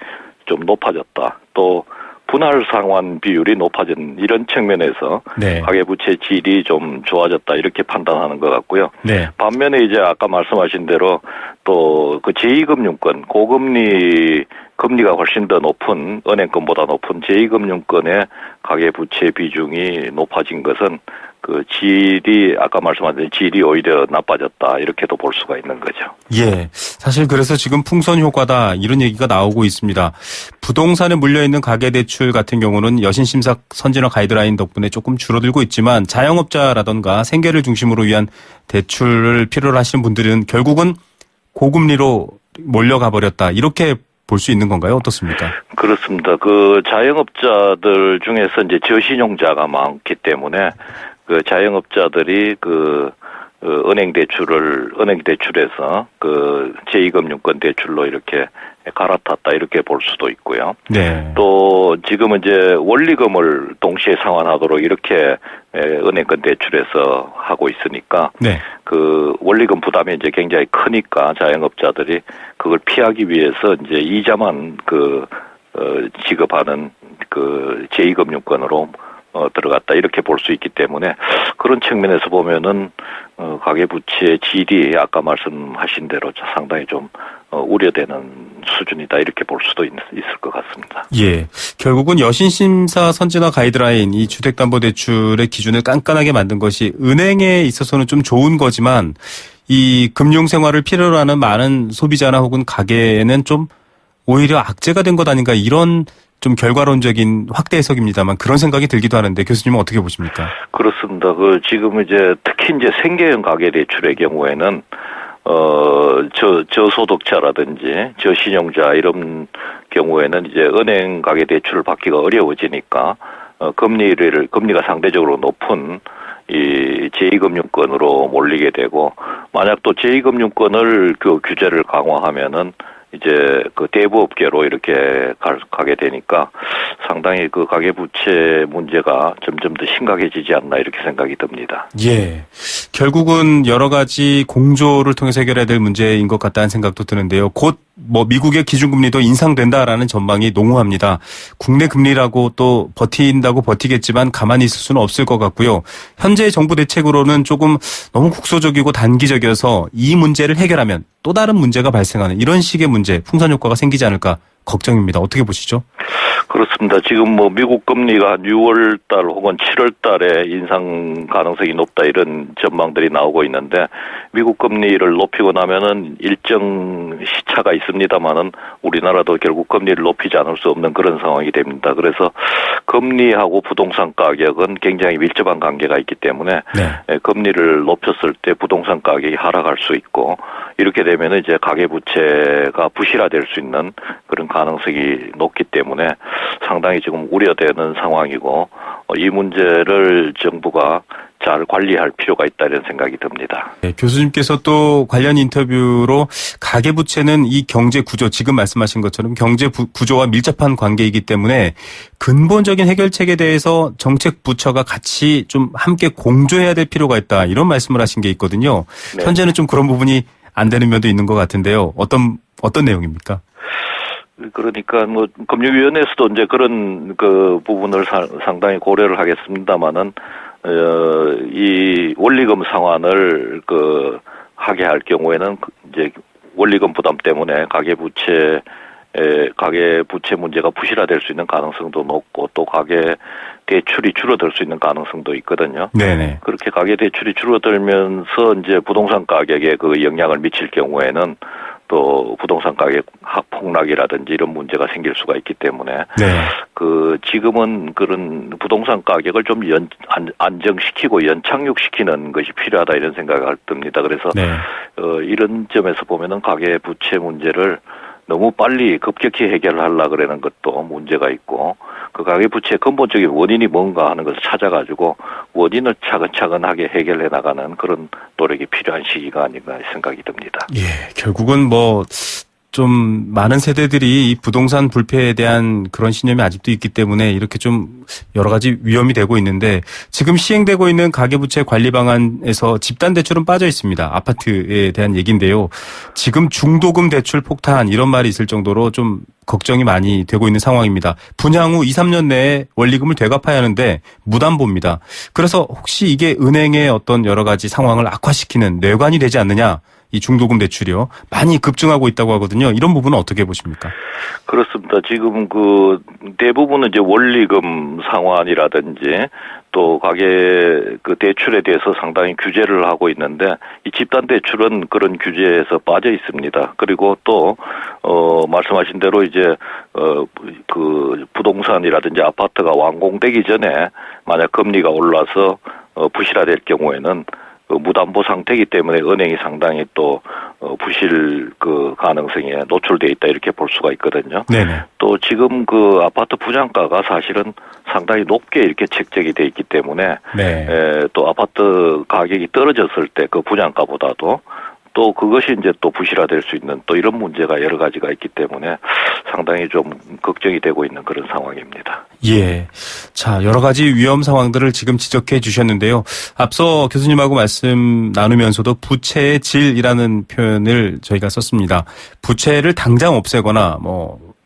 좀 높아졌다. 또 분할 상환 비율이 높아진 이런 측면에서 네. 가계부채 질이 좀 좋아졌다 이렇게 판단하는 것 같고요. 네. 반면에 이제 아까 말씀하신 대로 또 그 제2금융권 고금리 금리가 훨씬 더 높은 은행권보다 높은 제2금융권의 가계부채 비중이 높아진 것은 그 질이 아까 말씀하신 질이 오히려 나빠졌다 이렇게도 볼 수가 있는 거죠. 예, 사실 그래서 지금 풍선 효과다 이런 얘기가 나오고 있습니다. 부동산에 물려있는 가계대출 같은 경우는 여신심사 선진화 가이드라인 덕분에 조금 줄어들고 있지만 자영업자라던가 생계를 중심으로 위한 대출을 필요로 하시는 분들은 결국은 고금리로 몰려가 버렸다 이렇게 볼 수 있는 건가요? 어떻습니까? 그렇습니다. 그 자영업자들 중에서 이제 저신용자가 많기 때문에 그 자영업자들이 그 은행 대출에서 그 제2금융권 대출로 이렇게 갈아탔다 이렇게 볼 수도 있고요. 네. 또 지금은 이제 원리금을 동시에 상환하도록 이렇게 은행권 대출에서 하고 있으니까 네. 그 원리금 부담이 이제 굉장히 크니까 자영업자들이 그걸 피하기 위해서 이제 이자만 지급하는 그 제2금융권으로 들어갔다 이렇게 볼 수 있기 때문에 그런 측면에서 보면은 가계부채 질이 아까 말씀하신 대로 상당히 좀 우려되는 수준이다 이렇게 볼 수도 있을 것 같습니다. 예, 결국은 여신심사 선진화 가이드라인 이 주택담보대출의 기준을 깐깐하게 만든 것이 은행에 있어서는 좀 좋은 거지만 이 금융생활을 필요로 하는 많은 소비자나 혹은 가게에는 좀 오히려 악재가 된 것 아닌가 이런 좀 결과론적인 확대 해석입니다만 그런 생각이 들기도 하는데 교수님은 어떻게 보십니까? 그렇습니다. 지금 이제 특히 이제 생계형 가계 대출의 경우에는 저소득자라든지 저신용자 이런 경우에는 이제 은행 가계 대출을 받기가 어려워지니까 금리가 상대적으로 높은 이 제2금융권으로 몰리게 되고 만약 또 제2금융권을 그 규제를 강화하면은 이제 그 대부업계로 이렇게 가게 되니까 상당히 그 가계부채 문제가 점점 더 심각해지지 않나 이렇게 생각이 듭니다. 예. 결국은 여러 가지 공조를 통해서 해결해야 될 문제인 것 같다는 생각도 드는데요. 곧 미국의 기준금리도 인상된다라는 전망이 농후합니다. 국내 금리라고 또 버틴다고 버티겠지만 가만히 있을 수는 없을 것 같고요. 현재 정부 대책으로는 조금 너무 국소적이고 단기적이어서 이 문제를 해결하면 또 다른 문제가 발생하는 이런 식의 문제, 풍선 효과가 생기지 않을까 걱정입니다. 어떻게 보시죠? 그렇습니다. 지금 뭐 미국 금리가 한 6월 달 혹은 7월 달에 인상 가능성이 높다 이런 전망들이 나오고 있는데 미국 금리를 높이고 나면은 일정 시차가 있습니다만은 우리나라도 결국 금리를 높이지 않을 수 없는 그런 상황이 됩니다. 그래서 금리하고 부동산 가격은 굉장히 밀접한 관계가 있기 때문에 금리를 높였을 때 부동산 가격이 하락할 수 있고 이렇게 되면은 이제 가계부채가 부실화될 수 있는 그런 가능성이 높기 때문에 상당히 지금 우려되는 상황이고 이 문제를 정부가 잘 관리할 필요가 있다 이런 생각이 듭니다. 네, 교수님께서 또 관련 인터뷰로 가계부채는 이 경제 구조 지금 말씀하신 것처럼 경제 구조와 밀접한 관계이기 때문에 근본적인 해결책에 대해서 정책 부처가 같이 좀 함께 공조해야 될 필요가 있다 이런 말씀을 하신 게 있거든요. 네. 현재는 좀 그런 부분이 안 되는 면도 있는 것 같은데요. 어떤 내용입니까? 그러니까 뭐 금융위원회에서도 이제 그런 그 부분을 상당히 고려를 하겠습니다만은 이 원리금 상환을 하게 할 경우에는 이제 원리금 부담 때문에 가계부채 문제가 부실화될 수 있는 가능성도 높고 또 가계 대출이 줄어들 수 있는 가능성도 있거든요. 네네. 그렇게 가계 대출이 줄어들면서 이제 부동산 가격에 그 영향을 미칠 경우에는 또 부동산 가격 폭락이라든지 이런 문제가 생길 수가 있기 때문에 지금은 그런 부동산 가격을 좀 안정시키고 연착륙시키는 것이 필요하다 이런 생각을 듭니다. 그래서 이런 점에서 보면은 가계 부채 문제를 너무 빨리 급격히 해결하려고 그러는 것도 문제가 있고 그 가계부채의 근본적인 원인이 뭔가 하는 것을 찾아가지고 원인을 차근차근하게 해결해 나가는 그런 노력이 필요한 시기가 아닌가 생각이 듭니다. 예, 결국은 좀 많은 세대들이 이 부동산 불패에 대한 그런 신념이 아직도 있기 때문에 이렇게 좀 여러 가지 위험이 되고 있는데 지금 시행되고 있는 가계부채 관리 방안에서 집단대출은 빠져 있습니다. 아파트에 대한 얘기인데요. 지금 중도금 대출 폭탄 이런 말이 있을 정도로 좀 걱정이 많이 되고 있는 상황입니다. 분양 후 2, 3년 내에 원리금을 되갚아야 하는데 무담보입니다. 그래서 혹시 이게 은행의 어떤 여러 가지 상황을 악화시키는 뇌관이 되지 않느냐. 이 중도금 대출이요. 많이 급증하고 있다고 하거든요. 이런 부분은 어떻게 보십니까? 그렇습니다. 지금 대부분은 이제 원리금 상환이라든지 또 가계 대출에 대해서 상당히 규제를 하고 있는데 이 집단 대출은 그런 규제에서 빠져 있습니다. 그리고 또 말씀하신 대로 이제 부동산이라든지 아파트가 완공되기 전에 만약 금리가 올라서 부실화될 경우에는 무담보 상태이기 때문에 은행이 상당히 또 부실 가능성에 노출돼 있다 이렇게 볼 수가 있거든요. 네네. 또 지금 아파트 분양가가 사실은 상당히 높게 이렇게 책정이 돼 있기 때문에 또 아파트 가격이 떨어졌을 때 그 분양가보다도 또 그것이 이제 또 부실화될 수 있는 또 이런 문제가 여러 가지가 있기 때문에 상당히 좀 걱정이 되고 있는 그런 상황입니다. 예. 자, 여러 가지 위험 상황들을 지금 지적해 주셨는데요. 앞서 교수님하고 말씀 나누면서도 부채의 질이라는 표현을 저희가 썼습니다. 부채를 당장 없애거나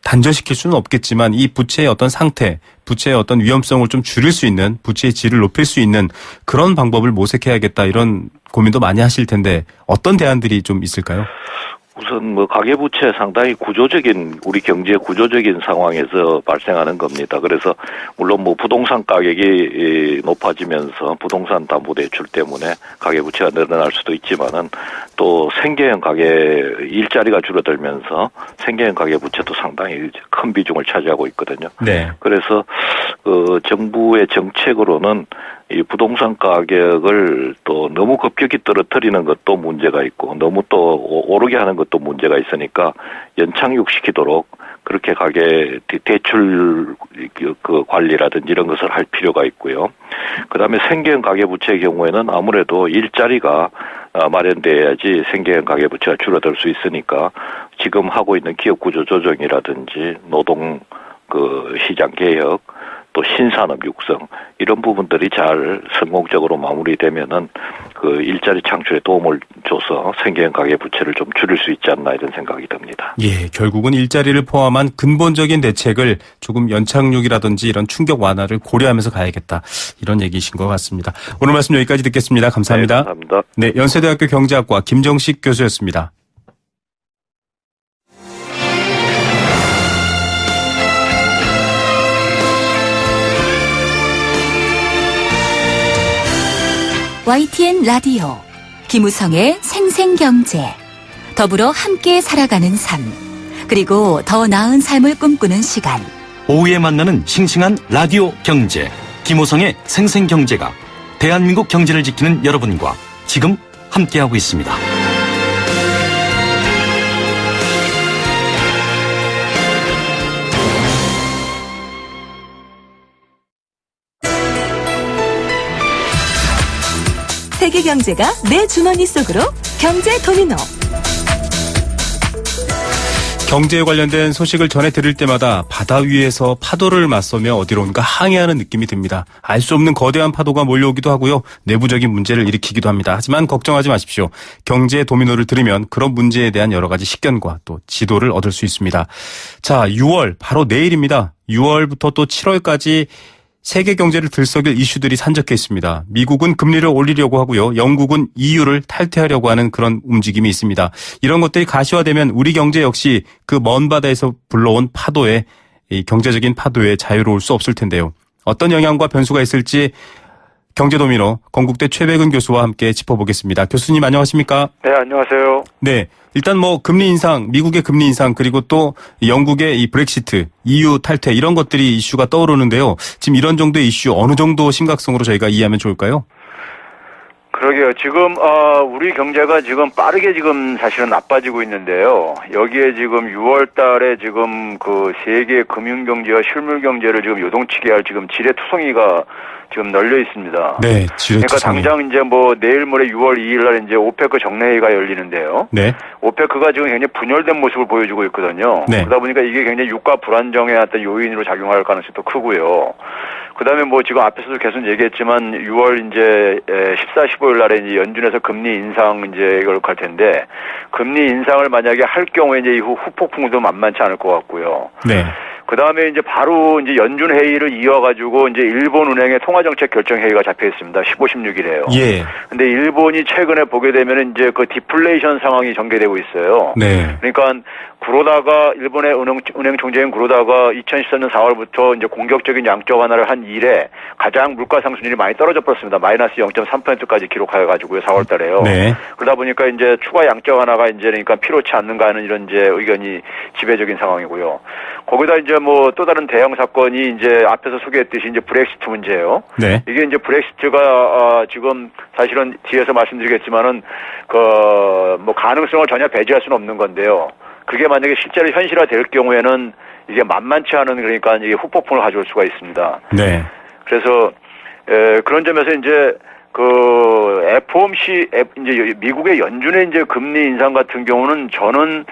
단절시킬 수는 없겠지만 이 부채의 어떤 상태, 부채의 어떤 위험성을 좀 줄일 수 있는 부채의 질을 높일 수 있는 그런 방법을 모색해야겠다 이런 고민도 많이 하실 텐데 어떤 대안들이 좀 있을까요? 우선 가계부채 상당히 우리 경제 구조적인 상황에서 발생하는 겁니다. 그래서 물론 부동산 가격이 높아지면서 부동산 담보대출 때문에 가계부채가 늘어날 수도 있지만은 또 생계형 일자리가 줄어들면서 생계형 가계부채도 상당히 큰 비중을 차지하고 있거든요. 네. 그래서 정부의 정책으로는 이 부동산 가격을 또 너무 급격히 떨어뜨리는 것도 문제가 있고 너무 또 오르게 하는 것도 문제가 있으니까 연착륙시키도록 그렇게 대출 관리라든지 이런 것을 할 필요가 있고요. 그다음에 생계형 가계부채의 경우에는 아무래도 일자리가 마련돼야지 생계형 가계부채가 줄어들 수 있으니까 지금 하고 있는 기업 구조 조정이라든지 노동 시장 개혁 또 신산업 육성 이런 부분들이 잘 성공적으로 마무리되면은 일자리 창출에 도움을 줘서 생계형 가계부채를 좀 줄일 수 있지 않나 이런 생각이 듭니다. 예, 결국은 일자리를 포함한 근본적인 대책을 조금 연착륙이라든지 이런 충격 완화를 고려하면서 가야겠다 이런 얘기이신 것 같습니다. 오늘 말씀 여기까지 듣겠습니다. 감사합니다. 네, 감사합니다. 네, 연세대학교 경제학과 김정식 교수였습니다. YTN 라디오 김우성의 생생경제 더불어 함께 살아가는 삶 그리고 더 나은 삶을 꿈꾸는 시간 오후에 만나는 싱싱한 라디오 경제 김우성의 생생경제가 대한민국 경제를 지키는 여러분과 지금 함께하고 있습니다. 세계 경제가 내 주머니 속으로 경제 도미노. 경제에 관련된 소식을 전해드릴 때마다 바다 위에서 파도를 맞서며 어디론가 항해하는 느낌이 듭니다. 알 수 없는 거대한 파도가 몰려오기도 하고요. 내부적인 문제를 일으키기도 합니다. 하지만 걱정하지 마십시오. 경제의 도미노를 들으면 그런 문제에 대한 여러 가지 식견과 또 지도를 얻을 수 있습니다. 자, 6월 바로 내일입니다. 6월부터 또 7월까지 세계 경제를 들썩일 이슈들이 산적해 있습니다. 미국은 금리를 올리려고 하고요. 영국은 EU를 탈퇴하려고 하는 그런 움직임이 있습니다. 이런 것들이 가시화되면 우리 경제 역시 그 먼 바다에서 불러온 파도에 이 경제적인 파도에 자유로울 수 없을 텐데요. 어떤 영향과 변수가 있을지 경제도미노 건국대 최백은 교수와 함께 짚어보겠습니다. 교수님 안녕하십니까? 네, 안녕하세요. 네. 일단 금리 인상, 미국의 금리 인상 그리고 또 영국의 이 브렉시트, EU 탈퇴 이런 것들이 이슈가 떠오르는데요. 지금 이런 정도의 이슈 어느 정도 심각성으로 저희가 이해하면 좋을까요? 그러게요. 지금 우리 경제가 지금 빠르게 지금 사실은 나빠지고 있는데요. 여기에 지금 6월 달에 지금 그 세계 금융 경제와 실물 경제를 지금 요동치게 할 지금 지뢰투성이가 지금 널려 있습니다. 네, 지뢰투성이. 그러니까 당장 이제 내일 모레 6월 2일 날 이제 오페크 정례회의가 열리는데요. 네. 오페크가 지금 굉장히 분열된 모습을 보여주고 있거든요. 네. 그러다 보니까 이게 굉장히 유가 불안정의 어떤 요인으로 작용할 가능성이 더 크고요. 그다음에 지금 앞에서도 계속 얘기했지만 6월 이제 14, 15일 날에 이제 연준에서 금리 인상 이제 이걸 할 텐데 금리 인상을 만약에 할 경우에 이제 이후 후폭풍도 만만치 않을 것 같고요. 네. 그 다음에 이제 바로 이제 연준 회의를 이어가지고 이제 일본 은행의 통화정책 결정 회의가 잡혀 있습니다. 15, 16일에요. 예. 근데 일본이 최근에 보게 되면은 이제 그 디플레이션 상황이 전개되고 있어요. 네. 그러니까 구로다가 일본의 은행 총재인 구로다가 2014년 4월부터 이제 공격적인 양적 완화를 한 이래 가장 물가 상승률이 많이 떨어져 버렸습니다. 마이너스 0.3%까지 기록하여 가지고요. 4월 달에요. 네. 그러다 보니까 이제 추가 양적 완화가 이제 그러니까 필요치 않는가 하는 이런 이제 의견이 지배적인 상황이고요. 거기다 이제 또 다른 대형 사건이 이제 앞에서 소개했듯이 이제 브렉시트 문제예요. 네. 이게 이제 브렉시트가 지금 사실은 뒤에서 말씀드리겠지만은 가능성을 전혀 배제할 수는 없는 건데요. 그게 만약에 실제로 현실화될 경우에는 이게 만만치 않은 그러니까 이게 후폭풍을 가져올 수가 있습니다. 네. 그래서 그런 점에서 이제 FOMC 이제 미국의 연준의 이제 금리 인상 같은 경우는 저는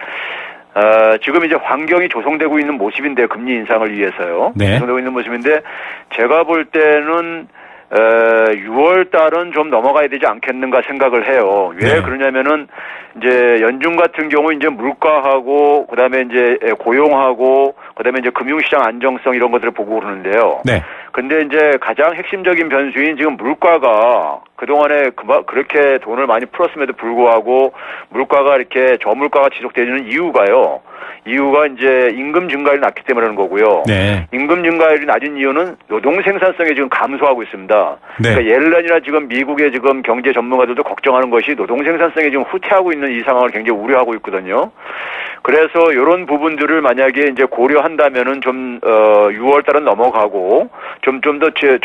지금 이제 환경이 조성되고 있는 모습인데 금리 인상을 위해서요. 네. 조성되고 있는 모습인데 제가 볼 때는 6월 달은 좀 넘어가야 되지 않겠는가 생각을 해요. 왜 네. 그러냐면은 이제 연준 같은 경우 이제 물가하고 그다음에 이제 고용하고 그다음에 이제 금융시장 안정성 이런 것들을 보고 그러는데요. 네. 근데 이제 가장 핵심적인 변수인 지금 물가가 그동안에 그렇게 돈을 많이 풀었음에도 불구하고 물가가 이렇게 저물가가 지속되는 이유가 이제 임금 증가율이 낮기 때문에 그런 거고요. 네. 임금 증가율이 낮은 이유는 노동 생산성이 지금 감소하고 있습니다. 네. 그러니까 예를들어 지금 미국의 지금 경제 전문가들도 걱정하는 것이 노동 생산성이 지금 후퇴하고 있는 이 상황을 굉장히 우려하고 있거든요. 그래서 이런 부분들을 만약에 이제 고려한다면은 6월 달은 넘어가고 좀 더 이제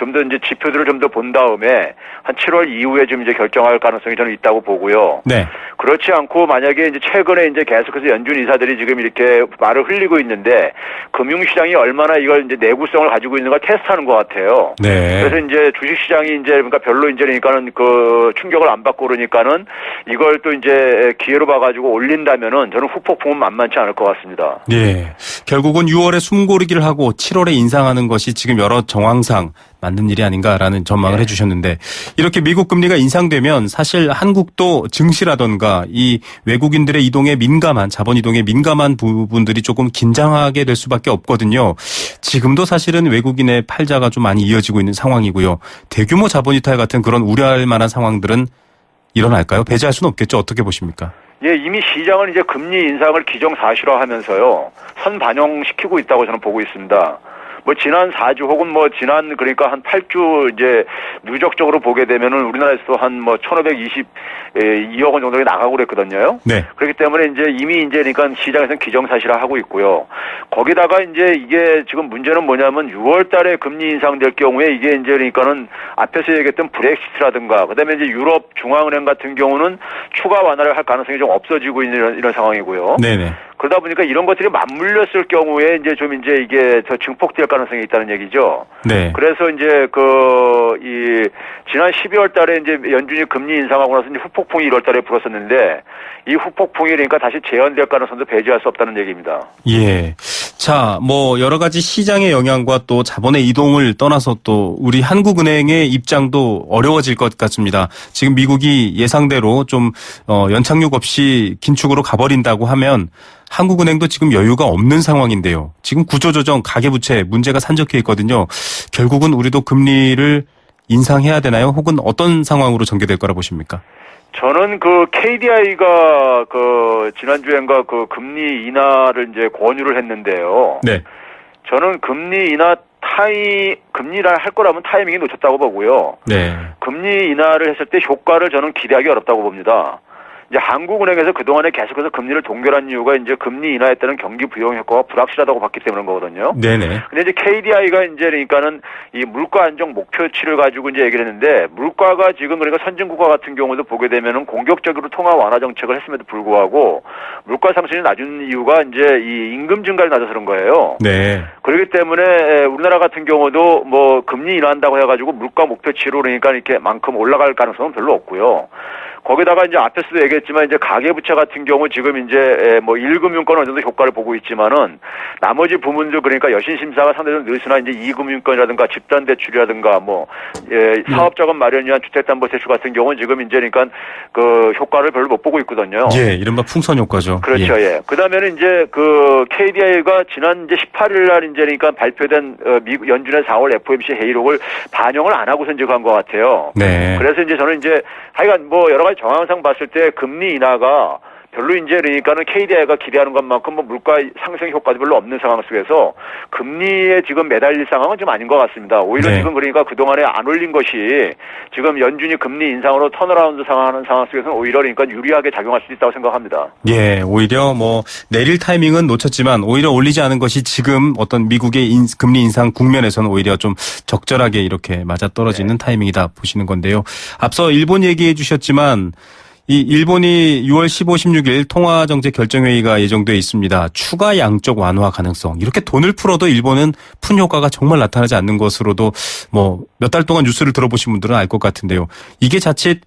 지표들을 좀 더 본 다음에 한 7월 이후에 좀 이제 결정할 가능성이 저는 있다고 보고요. 네. 그렇지 않고 만약에 이제 최근에 이제 계속해서 연준 이사들이 지금 이렇게 말을 흘리고 있는데 금융시장이 얼마나 이걸 이제 내구성을 가지고 있는가 테스트하는 것 같아요. 네. 그래서 이제 주식시장이 이제 그러니까 별로 이제 그러니까는 충격을 안 받고 그러니까는 이걸 또 이제 기회로 봐가지고 올린다면은 저는 후폭풍은 만만치 않을 것 같습니다. 예. 결국은 6월에 숨고르기를 하고 7월에 인상하는 것이 지금 여러 정황상 맞는 일이 아닌가라는 전망을 네. 해주셨는데 이렇게 미국 금리가 인상되면 사실 한국도 증시라던가 이 외국인들의 이동에 민감한 자본 이동에 민감한 부분들이 조금 긴장하게 될 수밖에 없거든요. 지금도 사실은 외국인의 팔자가 좀 많이 이어지고 있는 상황이고요. 대규모 자본 이탈 같은 그런 우려할 만한 상황들은 일어날까요? 배제할 수는 없겠죠. 어떻게 보십니까? 예, 이미 시장은 이제 금리 인상을 기정사실화하면서요. 선반영시키고 있다고 저는 보고 있습니다. 뭐 지난 4주 혹은 뭐 지난 그러니까 한 8주 이제 누적적으로 보게 되면은 우리나라에서도 한 뭐 1,522억 원 정도가 나가고 그랬거든요. 네. 그렇기 때문에 이제 이미 이제 그러니까 시장에서는 기정사실화하고 있고요. 거기다가 이제 이게 지금 문제는 뭐냐면 6월 달에 금리 인상될 경우에 이게 이제 그러니까는 앞에서 얘기했던 브렉시트라든가 그다음에 이제 유럽 중앙은행 같은 경우는 추가 완화를 할 가능성이 좀 없어지고 있는 이런 상황이고요. 네네. 그러다 보니까 이런 것들이 맞물렸을 경우에 이제 좀 이제 이게 더 증폭될 가능성이 있다는 얘기죠. 네. 그래서 이제 이 지난 12월 달에 이제 연준이 금리 인상하고 나서 이제 후폭풍이 1월 달에 불었었는데 이 후폭풍이 그러니까 다시 재현될 가능성도 배제할 수 없다는 얘기입니다. 예. 자, 뭐 여러 가지 시장의 영향과 또 자본의 이동을 떠나서 또 우리 한국은행의 입장도 어려워질 것 같습니다. 지금 미국이 예상대로 좀 연착륙 없이 긴축으로 가버린다고 하면 한국은행도 지금 여유가 없는 상황인데요. 지금 구조조정, 가계부채 문제가 산적해 있거든요. 결국은 우리도 금리를 인상해야 되나요? 혹은 어떤 상황으로 전개될 거라 보십니까? 저는 그 KDI가 그 지난주엔가 그 금리 인하를 이제 권유를 했는데요. 네. 저는 금리 인하 금리를 할 거라면 타이밍이 놓쳤다고 보고요. 네. 금리 인하를 했을 때 효과를 저는 기대하기 어렵다고 봅니다. 이제 한국은행에서 그동안에 계속해서 금리를 동결한 이유가 이제 금리 인하에 따른 경기 부양 효과가 불확실하다고 봤기 때문인 거거든요. 네네. 근데 이제 KDI가 이제 그러니까는 이 물가 안정 목표치를 가지고 이제 얘기를 했는데 물가가 지금 그러니까 선진국가 같은 경우도 보게 되면은 공격적으로 통화 완화 정책을 했음에도 불구하고 물가 상승이 낮은 이유가 이제 이 임금 증가를 낮아서 그런 거예요. 네. 그렇기 때문에 우리나라 같은 경우도 뭐 금리 인하한다고 해가지고 물가 목표치로 그러니까 이렇게 만큼 올라갈 가능성은 별로 없고요. 거기다가 이제 앞에서도 얘기했지만 이제 가계부채 같은 경우 지금 이제 뭐 1금융권 어느 정도 효과를 보고 있지만은 나머지 부문들 그러니까 여신심사가 상대적으로 늘으나 이제 2금융권이라든가 집단대출이라든가 뭐 사업자금 마련 위한 주택담보대출 같은 경우는 지금 이제 그러니까 그 효과를 별로 못 보고 있거든요. 예, 이른바 풍선 효과죠. 그렇죠, 예. 그다음에는 이제 그 KDI가 지난 이제 18일 날 이제 그러니까 발표된 미국 연준의 4월 FOMC 회의록을 반영을 안 하고서 이제 간 것 같아요. 네. 그래서 이제 저는 이제 하여간 뭐 여러 가지 정황상 봤을 때 금리 인하가 별로 이제 그러니까는 KDI가 기대하는 것만큼 뭐 물가 상승 효과도 별로 없는 상황 속에서 금리에 지금 매달릴 상황은 좀 아닌 것 같습니다. 오히려 네. 지금 그러니까 그동안에 안 올린 것이 지금 연준이 금리 인상으로 턴어라운드 상황하는 상황 속에서는 오히려 그러니까 유리하게 작용할 수 있다고 생각합니다. 예, 오히려 뭐 내릴 타이밍은 놓쳤지만 오히려 올리지 않은 것이 지금 어떤 미국의 금리 인상 국면에서는 오히려 좀 적절하게 이렇게 맞아떨어지는 네. 타이밍이다 보시는 건데요. 앞서 일본 얘기해 주셨지만 이 일본이 6월 15, 16일 통화정책 결정회의가 예정돼 있습니다. 추가 양적 완화 가능성. 이렇게 돈을 풀어도 일본은 푼 효과가 정말 나타나지 않는 것으로도 뭐 몇 달 동안 뉴스를 들어보신 분들은 알 것 같은데요. 이게 자칫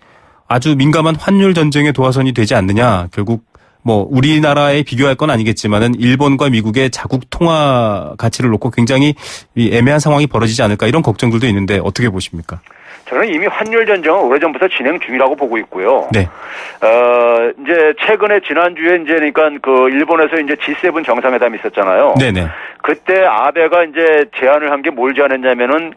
아주 민감한 환율 전쟁의 도화선이 되지 않느냐. 결국 뭐 우리나라에 비교할 건 아니겠지만은 일본과 미국의 자국 통화 가치를 놓고 굉장히 애매한 상황이 벌어지지 않을까 이런 걱정들도 있는데 어떻게 보십니까? 저는 이미 환율 전쟁은 오래전부터 진행 중이라고 보고 있고요. 네. 이제 최근에 지난주에 이제 그러니까 그 일본에서 이제 G7 정상회담이 있었잖아요. 네네. 그때 아베가 이제 제안을 한 게 뭘 제안했냐면은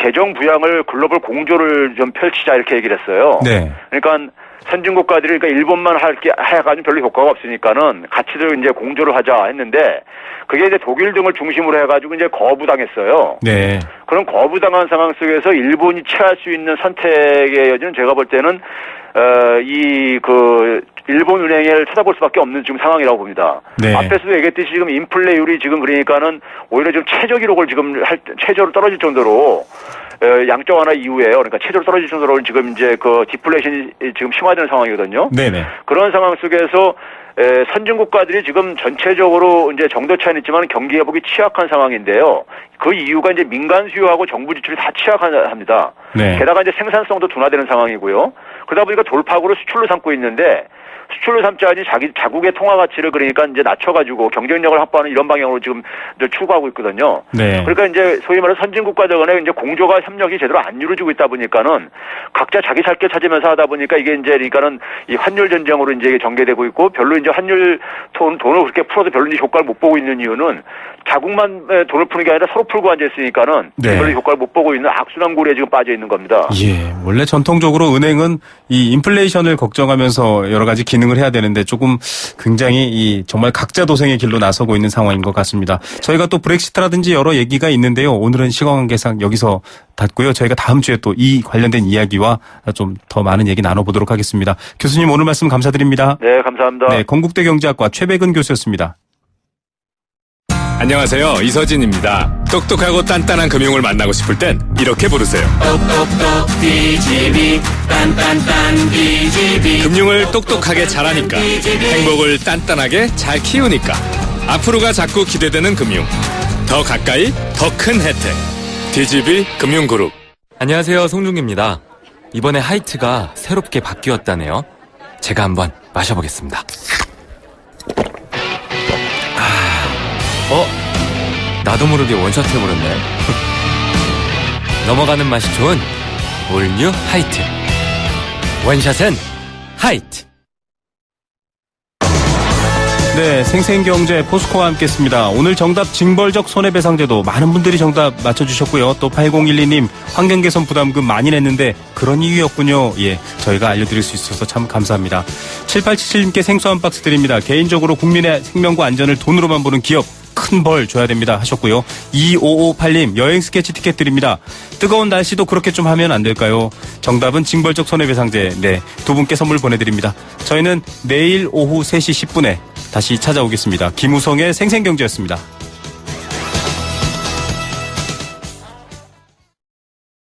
재정 부양을 글로벌 공조를 좀 펼치자 이렇게 얘기를 했어요. 네. 그러니까 선진국가들이 그러니까 일본만 해가지고 별로 효과가 없으니까는 같이들 이제 공조를 하자 했는데 그게 이제 독일 등을 중심으로 해가지고 이제 거부당했어요. 네. 그런 거부당한 상황 속에서 일본이 취할 수 있는 선택의 여지는 제가 볼 때는 일본 은행을 쳐다볼 수밖에 없는 지금 상황이라고 봅니다. 네. 앞에서도 얘기했듯이 지금 인플레율이 지금 그러니까는 오히려 좀 최저 기록을 지금 최저로 떨어질 정도로 양적 완화 이후에요. 그러니까 최저로 떨어질 정도로 지금 이제 그 디플레이션이 지금 심화되는 상황이거든요. 네네. 그런 상황 속에서 선진 국가들이 지금 전체적으로 이제 정도 차이는 있지만 경기 회복이 취약한 상황인데요. 그 이유가 이제 민간 수요하고 정부 지출이 다 취약합니다. 네. 게다가 이제 생산성도 둔화되는 상황이고요. 그러다 보니까 돌파구로 수출로 삼고 있는데 수출로 삼지 않니 자국의 통화 가치를 그러니까 이제 낮춰가지고 경쟁력을 확보하는 이런 방향으로 지금 추구하고 있거든요. 네. 그러니까 이제 소위 말해서 선진국가들 간에 이제 공조가 협력이 제대로 안 이루어지고 있다 보니까는 각자 자기 살 길 찾으면서 하다 보니까 이게 이제 그러니까는 이 환율 전쟁으로 이제 전개되고 있고 별로 이제 환율 돈을 그렇게 풀어도 별로 이제 효과를 못 보고 있는 이유는 자국만 돈을 푸는 게 아니라 서로 풀고 앉아 있으니까는 네. 별로 효과를 못 보고 있는 악순환고리에 지금 빠져 있는 겁니다. 예. 원래 전통적으로 은행은 이 인플레이션을 걱정하면서 여러 가지 가지 기능을 해야 되는데 조금 굉장히 정말 각자 도생의 길로 나서고 있는 상황인 것 같습니다. 저희가 또 브렉시트라든지 여러 얘기가 있는데요. 오늘은 시간관계상 여기서 닫고요. 저희가 다음 주에 또 이 관련된 이야기와 좀 더 많은 얘기 나눠보도록 하겠습니다. 교수님 오늘 말씀 감사드립니다. 네, 감사합니다. 네, 건국대 경제학과 최백은 교수였습니다. 안녕하세요. 이서진입니다. 똑똑하고 단단한 금융을 만나고 싶을 땐 이렇게 부르세요. 똑똑똑 DGB 딴딴딴 DGB 금융을 똑똑하게 잘하니까 행복을 단단하게 잘 키우니까 앞으로가 자꾸 기대되는 금융 더 가까이 더 큰 혜택 DGB 금융그룹. 안녕하세요. 송중기입니다. 이번에 하이트가 새롭게 바뀌었다네요. 제가 한번 마셔보겠습니다. 나도 모르게 원샷 해버렸네. 넘어가는 맛이 좋은 올뉴 하이트. 원샷은 하이트. 네, 생생경제 포스코와 함께했습니다. 오늘 정답 징벌적 손해배상제도 많은 분들이 정답 맞춰주셨고요. 또 8012님 환경개선 부담금 많이 냈는데 그런 이유였군요. 예, 저희가 알려드릴 수 있어서 참 감사합니다. 7877님께 생수 한 박스 드립니다. 개인적으로 국민의 생명과 안전을 돈으로만 보는 기업 큰 벌 줘야 됩니다 하셨고요. 2558님 여행 스케치 티켓 드립니다. 뜨거운 날씨도 그렇게 좀 하면 안 될까요? 정답은 징벌적 손해배상제. 네, 두 분께 선물 보내드립니다. 저희는 내일 오후 3시 10분에 다시 찾아오겠습니다. 김우성의 생생경제였습니다.